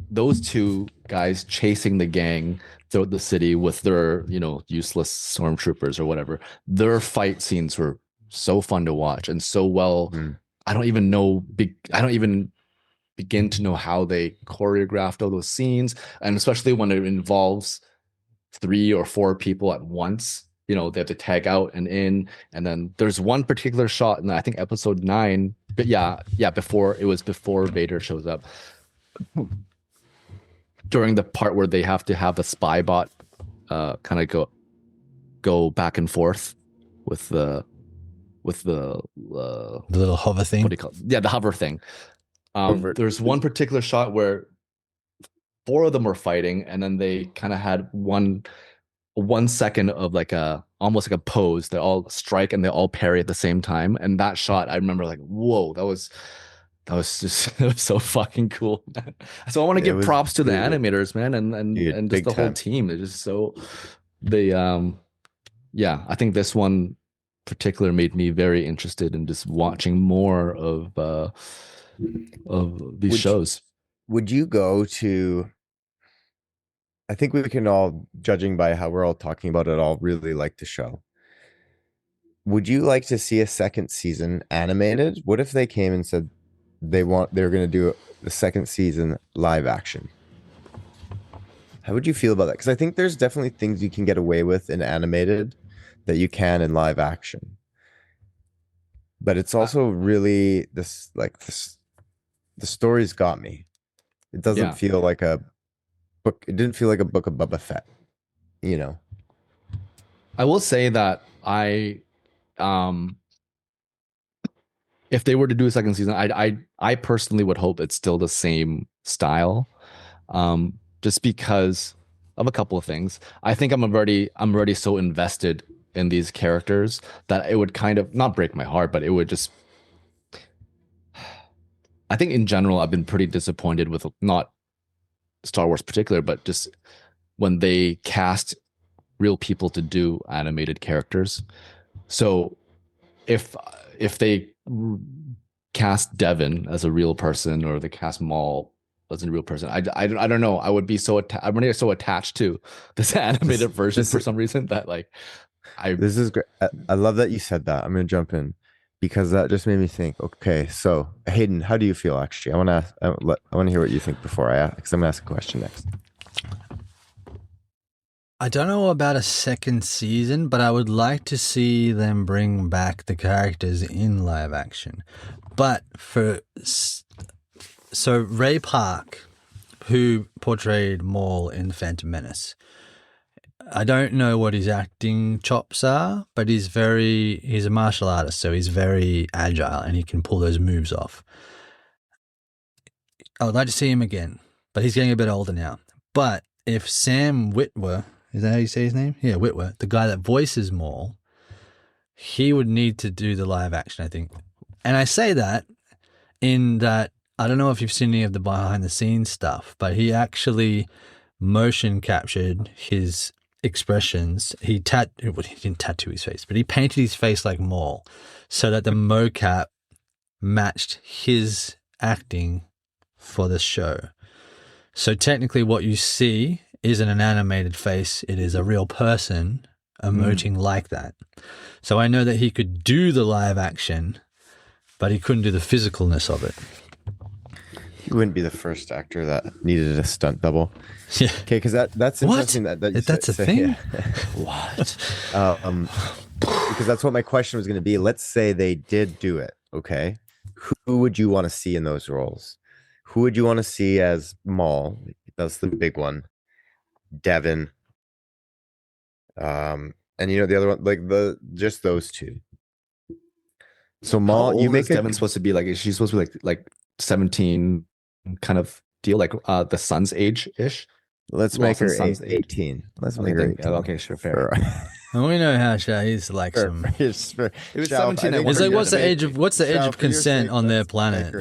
those two guys chasing the gang throughout the city with their useless stormtroopers or whatever. Their fight scenes were so fun to watch and so well. I don't even begin to know how they choreographed all those scenes, and especially when it involves 3 or 4 people at once. They have to tag out and in, and then there's one particular shot in I think episode 9, but before Vader shows up, during the part where they have to have the spy bot kind of go back and forth with the little hover thing. What do you call it? Yeah, the hover thing. There's one particular shot where four of them were fighting, and then they kind of had 1 second of like a almost like a pose. They all strike and they all parry at the same time. And that shot, I remember like, whoa, that was just it was so fucking cool. So I want to It give was props to the brutal. animators, man, and Dude, just big the whole time. team. They're just so they yeah, I think this one particular made me very interested in just watching more of these Would you- shows. Would you go to? I think we can all, judging by how we're all talking about it, all really like the show. Would you like to see a second season animated? What if they came and said they're going to do the second season live action? How would you feel about that? Because I think there's definitely things you can get away with in animated that you can in live action. But it's also really this. The story's got me. It doesn't Yeah. feel like a book. It didn't feel like a book of Boba Fett, you know. I will say that if they were to do a second season, I personally would hope it's still the same style, just because of a couple of things. I think I'm already so invested in these characters that it would kind of not break my heart, but it would just. I think in general, I've been pretty disappointed with not Star Wars particular, but just when they cast real people to do animated characters. So if they cast Devin as a real person, or they cast Maul as a real person, I don't know. I would be I'm already so attached to this animated version for some reason that like This is great. I love that you said that. I'm going to jump in because that just made me think. Okay, so Hayden, how do you feel? Actually, I want to hear what you think before I ask, because I'm going to ask a question next. I don't know about a second season, but I would like to see them bring back the characters in live action. But so Ray Park, who portrayed Maul in The Phantom Menace, I don't know what his acting chops are, but he's a martial artist, so he's very agile and he can pull those moves off. I would like to see him again, but he's getting a bit older now. But if Sam Witwer, is that how you say his name? Yeah, Witwer, the guy that voices Maul, he would need to do the live action, I think. And I say that in that, I don't know if you've seen any of the behind the scenes stuff, but he actually motion captured his expressions. He didn't tattoo his face, but he painted his face like Maul so that the mocap matched his acting for the show. So technically what you see isn't an animated face, it is a real person emoting like that. So I know that he could do the live action, but he couldn't do the physicalness of it. You wouldn't be the first actor that needed a stunt double. Yeah. Okay, because that's interesting. That you That's a say, thing? yeah. What? Because that's what my question was going to be. Let's say they did do it. Okay, who would you want to see in those roles? Who would you want to see as Maul? That's the big one. Devin. And the other one, like just those two. So Maul, how old you make is Devin supposed to be? Like, is she supposed to be like 17 kind of deal, like the son's age ish? Let's make her 18. Let's make her 18. Okay, sure, fair. And we know how Shah's like some. It was 17. It's like what's the age of consent on their planet?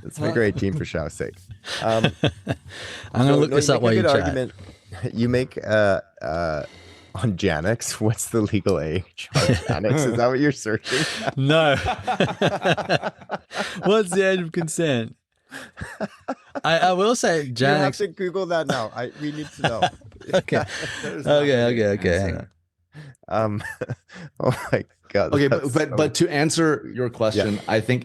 Let's make her 18 for Shao's sake. I'm gonna look this up while you chat. Argument. You make on Janix, what's the legal age on Janix? Is that what you're searching? No. What's the age of consent? I will say Janix. You have to Google that now. We need to know. Okay. Okay. Hang on. Oh my god. Okay, but to answer your question, yeah. I think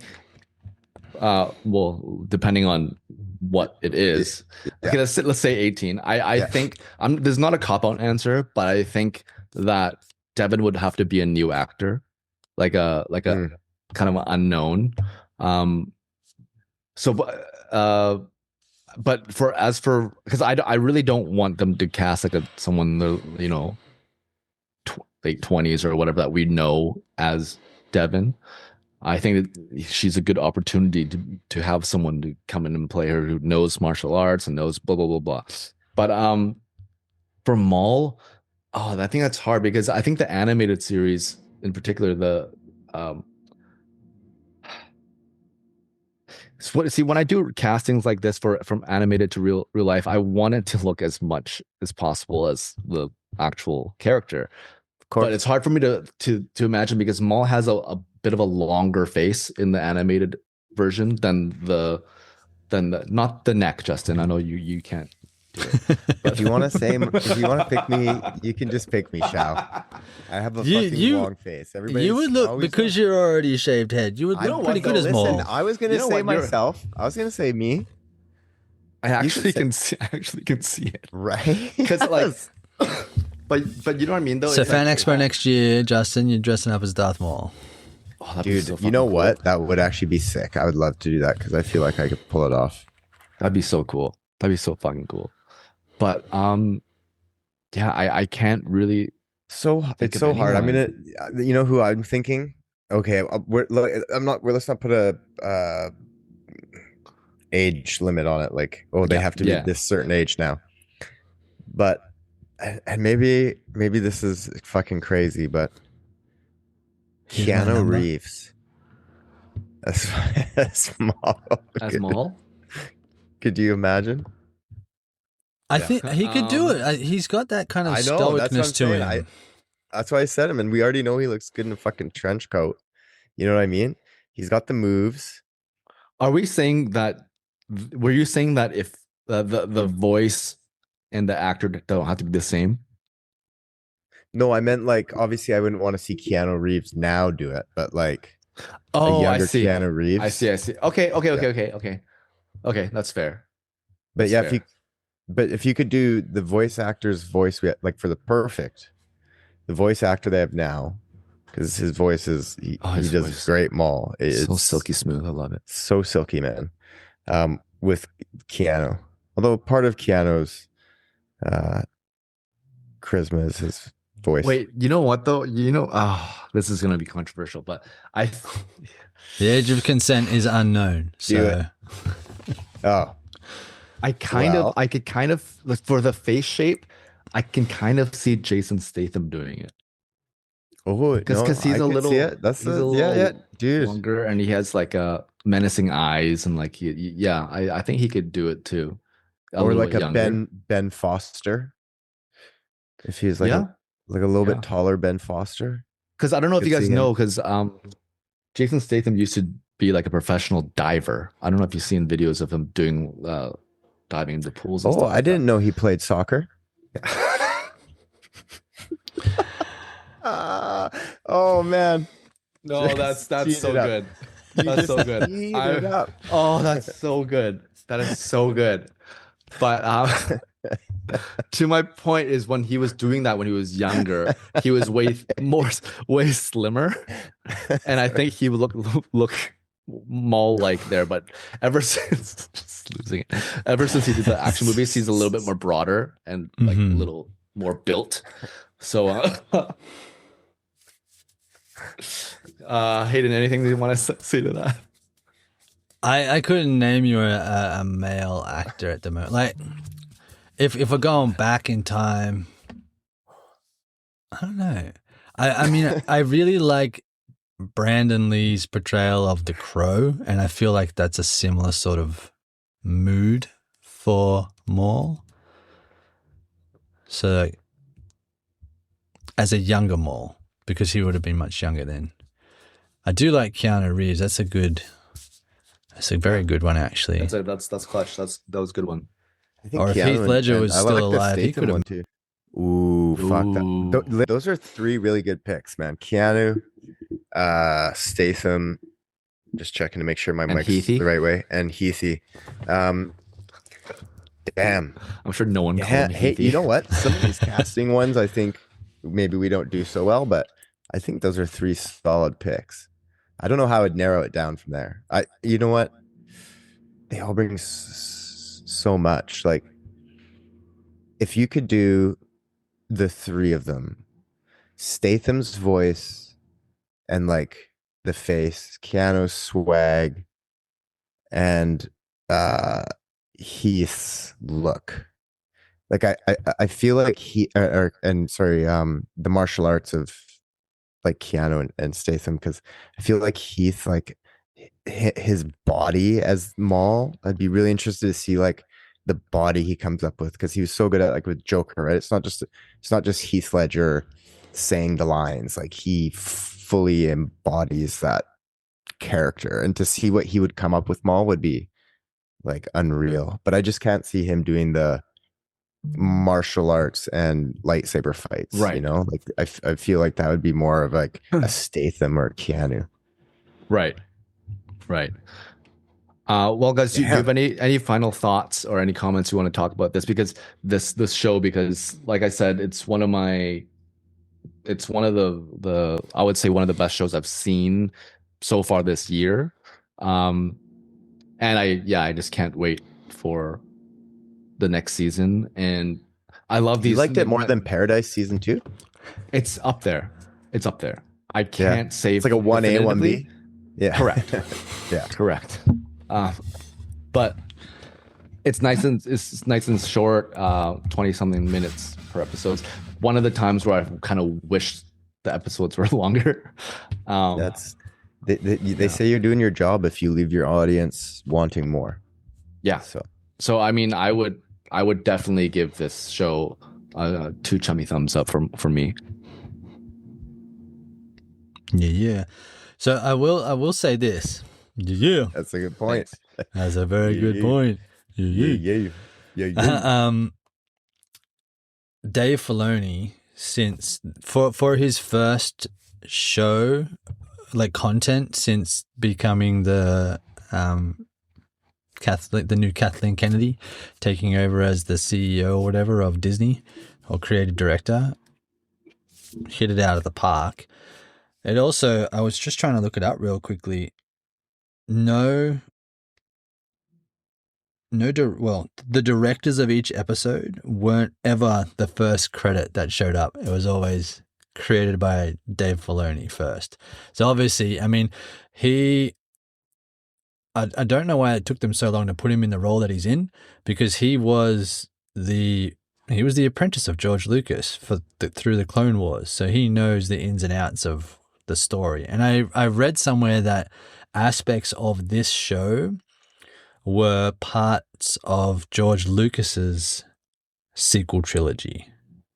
well, depending on what it is, yeah. Okay, let's say 18. I think there's not a cop-out answer, but I think that Devin would have to be a new actor, like a kind of unknown. But because I really don't want them to cast like someone late 20s or whatever that we know as Devin. I think that she's a good opportunity to have someone to come in and play her who knows martial arts and knows blah blah blah blah. But for Maul, oh, I think that's hard because I think the animated series, in particular, the see when I do castings like this for from animated to real life, I want it to look as much as possible as the actual character. Of course. But it's hard for me to imagine because Maul has a bit of a longer face in the animated version than the not the neck, Justin. I know you can't do it. If you want to pick me, you can just pick me, Shao. I have a fucking long face. Everybody, you would look because you're already shaved head. You would look pretty good as Maul. Listen, I was gonna say myself. I was gonna say me. I actually can see it, right? Because like, but you know what I mean though. So Fan like, Expo next year, Justin, you're dressing up as Darth Maul. Oh, dude, so you know cool. what? That would actually be sick. I would love to do that because I feel like I could pull it off. That'd be so cool. That'd be so fucking cool. But yeah, I can't really. It's so hard. I'm gonna, you know who I'm thinking? Okay, let's not put a age limit on it. Like, oh, they have to be this certain age now. But and maybe this is fucking crazy, but Keanu Reeves as Maul. As Maul? Could you imagine? I think he could do it. He's got that kind of stoicness to him. That's why I said him, and we already know he looks good in a fucking trench coat. You know what I mean? He's got the moves. Are we saying that? Were you saying that if the voice and the actor don't have to be the same? No, I meant like obviously I wouldn't want to see Keanu Reeves now do it, but like a younger Keanu Reeves. I see. Okay, that's fair. But if you could do the voice actor's voice, like for the voice actor they have now, because his voice is he does great Maul. It's so silky smooth. I love it. So silky, man. With Keanu, although part of Keanu's charisma is his voice. Wait, you know what though? This is gonna be controversial, but the age of consent is unknown. So, I could kind of for the face shape, I can kind of see Jason Statham doing it. Oh, because he's a little, dude, longer, and he has like a menacing eyes, and like I think he could do it too. Or like a Ben Foster, if he's like a little bit taller, Ben Foster. Because I don't know if you guys know, because Jason Statham used to be like a professional diver. I don't know if you've seen videos of him doing diving into pools. And stuff I didn't know he played soccer. Oh man, no, that's so good. That's so good. That's so good. That is so good. But to my point is when he was doing that when he was younger, he was way slimmer, and I think he would look Maul like there. But ever since he did the action movies, he's a little bit more broader and like a little more built. So Hayden, anything you want to say to that? I couldn't name you a male actor at the moment. Like, if we're going back in time, I don't know. I mean, I really like Brandon Lee's portrayal of the Crow, and I feel like that's a similar sort of mood for Maul. So, as a younger Maul, because he would have been much younger then. I do like Keanu Reeves. That's a very good one, actually. That's clutch. That was a good one. Or if Heath Ledger was still alive, he could have. Too. Ooh, fuck that. Those are three really good picks, man. Keanu, Statham. Just checking to make sure my mic's the right way, and Heathy. Damn, I'm sure no one. Hey, you know what? Some of these casting ones, I think maybe we don't do so well, but I think those are three solid picks. I don't know how I'd narrow it down from there. You know what? They all bring so much. Like, if you could do the three of them, Statham's voice and like the face, Keanu's swag, and Heath's look. Like I feel like the martial arts of like Keanu and Statham, because I feel like Heath, like his body as Maul, I'd be really interested to see like the body he comes up with, because he was so good at like with Joker, right? It's not just Heath Ledger saying the lines, like he fully embodies that character, and to see what he would come up with Maul would be like unreal. But I just can't see him doing the martial arts and lightsaber fights, Right. you know, like I feel like that would be more of like a Statham or Keanu. Right. Well, guys, do you have any final thoughts or any comments you want to talk about this? Because this show, because like I said, it's one of the I would say one of the best shows I've seen so far this year. And I just can't wait for the next season. And I love these. You liked it more than Paradise season 2? It's up there. I can't say it's like a 1A, 1B. Yeah. Correct. Yeah. Correct. But it's nice and short, 20 something minutes per episode. One of the times where I kind of wish the episodes were longer. They say you're doing your job if you leave your audience wanting more. Yeah. So I mean, I would definitely give this show 2 chummy thumbs up for me. Yeah. So I will say this. Yeah. That's a good point. That's a very good point. Yeah. Dave Filoni, since for his first show, like content since becoming the new Kathleen Kennedy, taking over as the CEO or whatever of Disney, or creative director, hit it out of the park. It also, I was just trying to look it up real quickly. The directors of each episode weren't ever the first credit that showed up. It was always created by Dave Filoni first. So obviously, I mean, I don't know why it took them so long to put him in the role that he's in, because he was the apprentice of George Lucas through the Clone Wars. So he knows the ins and outs of the story. And I read somewhere that aspects of this show were parts of George Lucas's sequel trilogy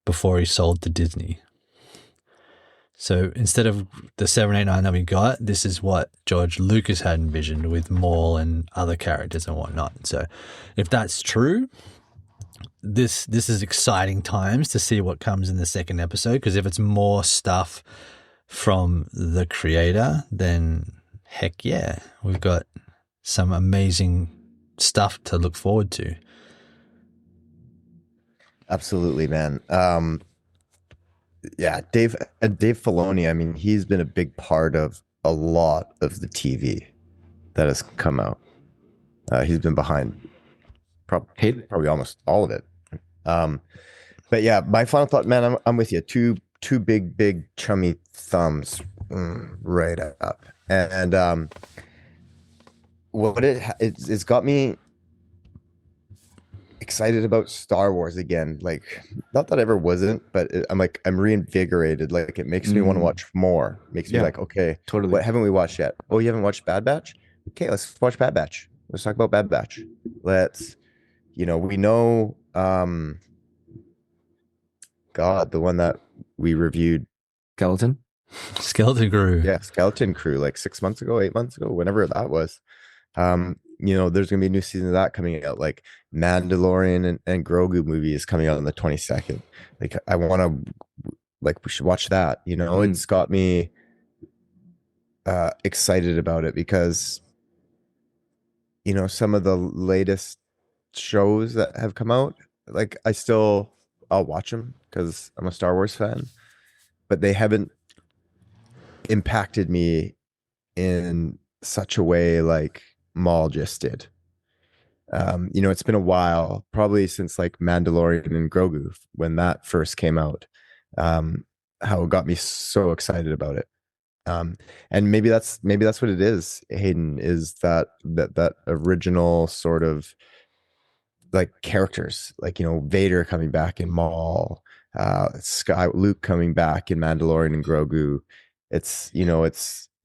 before he sold to Disney. So instead of the 7, 8, 9 that we got, this is what George Lucas had envisioned with Maul and other characters and whatnot. So if that's true, this is exciting times to see what comes in the second episode, because if it's more stuff from the creator, then heck yeah, we've got some amazing stuff to look forward to. Absolutely, man. Yeah, Dave Filoni, I mean, he's been a big part of a lot of the TV that has come out. He's been behind probably almost all of it. But yeah, my final thought, man, I'm with you. Two big chummy thumbs right up. And what it's got me excited about Star Wars again. Like, not that I ever wasn't, but I'm reinvigorated. Like, it makes me want to watch more. Makes me like, okay, totally. What haven't we watched yet? Oh, you haven't watched Bad Batch? Okay, let's watch Bad Batch. Let's talk about Bad Batch. We know, God, the one that we reviewed, Skeleton Crew. Yeah, Skeleton Crew, like 6 months ago, 8 months ago, whenever that was. There's gonna be a new season of that coming out. Like Mandalorian and Grogu movie is coming out on the 22nd. Like, I want to, like, we should watch that. It's got me excited about it, because some of the latest shows that have come out, like, I'll watch them because I'm a Star Wars fan, but they haven't impacted me in such a way like Maul just did. It's been a while, probably since like Mandalorian and Grogu, when that first came out, how it got me so excited about it. And maybe that's what it is, Hayden, is that original sort of like characters, like, you know, Vader coming back in Maul, Luke coming back in Mandalorian and Grogu. It's, you know,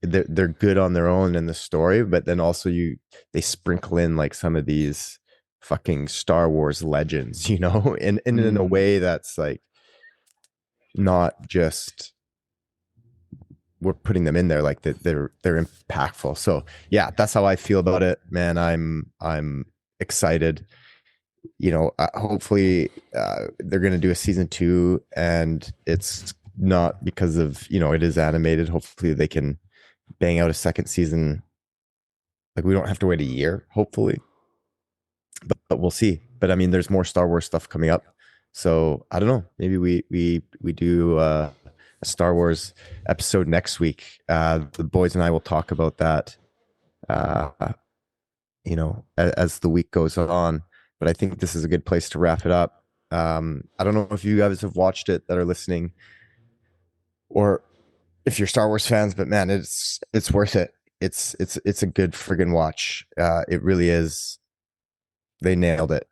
they're good on their own in the story, but then also they sprinkle in like some of these fucking Star Wars legends, you know, and in a way that's like not just we're putting them in there, like they're impactful. So yeah, that's how I feel about it, man. I'm excited. You know, hopefully they're going to do a season 2, and it's not because of, you know, it is animated. Hopefully they can bang out a second season. Like, we don't have to wait a year, hopefully, but we'll see. But I mean, there's more Star Wars stuff coming up, so I don't know. Maybe we do a Star Wars episode next week. The boys and I will talk about that, you know, as the week goes on. But I think this is a good place to wrap it up. I don't know if you guys have watched it that are listening, or if you're Star Wars fans, but man, it's worth it. It's a good friggin' watch. It really is. They nailed it.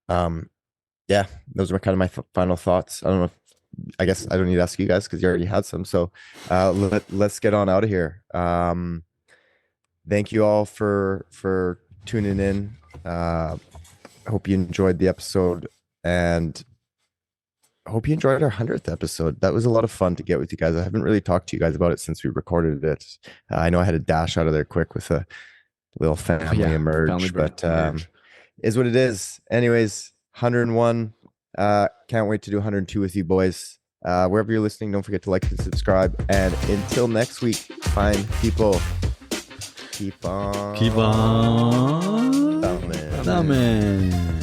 Yeah, those were kind of my final thoughts. I don't know. I guess I don't need to ask you guys because you already had some. So let's get on out of here. Thank you all for tuning in. I hope you enjoyed the episode, and I hope you enjoyed our 100th episode. That was a lot of fun to get with you guys. I haven't really talked to you guys about it since we recorded it. I know I had to dash out of there quick with a little family emerge, but is what it is. Anyways, 101. Can't wait to do 102 with you boys. Wherever you're listening, don't forget to like and subscribe. And until next week, fine people, keep on thumbin'.